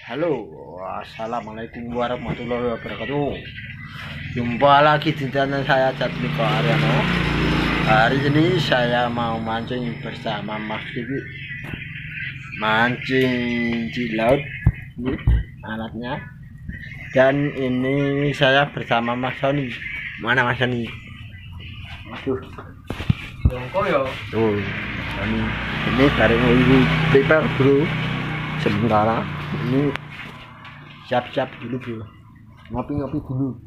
Halo, assalamualaikum warahmatullahi wabarakatuh. Jumpa lagi di channel saya Jatmiko Ariano. Hari ini saya mau mancing bersama Mas Kiki. Mancing di laut, ini alatnya. Dan ini saya bersama Mas Sony. Mana Mas Sony? Aduh, Jongko yo. tuh, ini bareng ibu paper bro. Sementara ini siap-siap dulu bro, ngopi-ngopi dulu.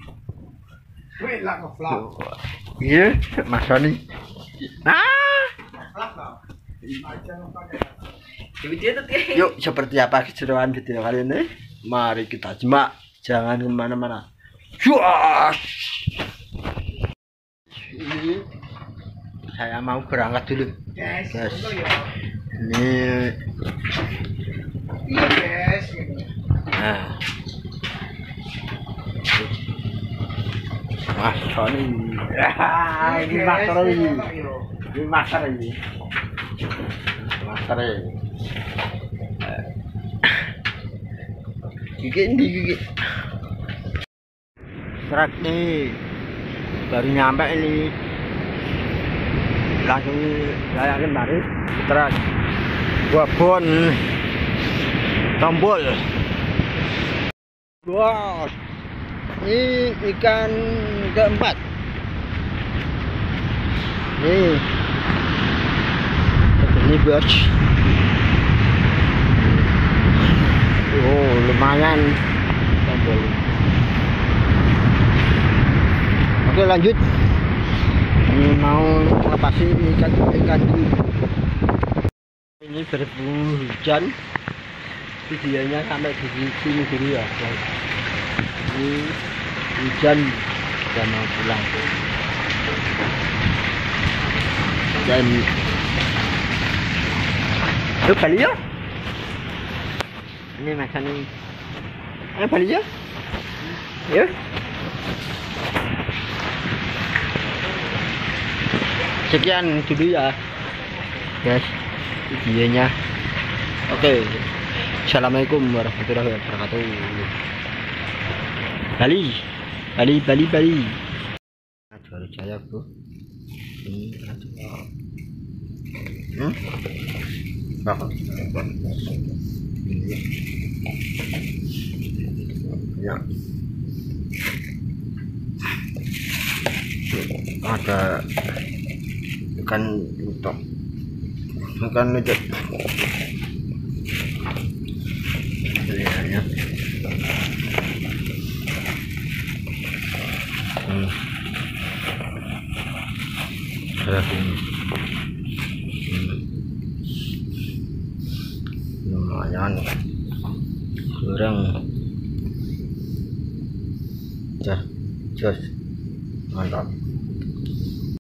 Wih lah ngevlog. Iya Mas Sony. Yuk, seperti apa keseruan video kali ini? Mari kita simak, jangan kemana-mana. Juas. Ini saya mau berangkat dulu Yes. guys. Ini Yes. nah, Mas Sony. Ini master ini. Ini master ini. Master ini. Gigi. Serak nih. Baru nyampe ini. Langsung layakin balik. Serak. Gua bon. Tombol. Wow. Ini ikan keempat. Ini bos. Oh, lumayan tombol. Oke, lanjut. Ini mau lepasin ikan dulu. Ini berhubung hujan, videonya sampai di sini dulu ya guys. Ini hujan dan mau pulang. Dan yuk balik ya. Ini macam ini. Ayo balik ya. Yuk. Sekian dulu ya guys videonya. Oke. Assalamualaikum warahmatullahi wabarakatuh. Bali. Baru saya bro. Ini ya. Ada ikan lutok, ikan lutok. Ya. Lumayan kurang jos mantap.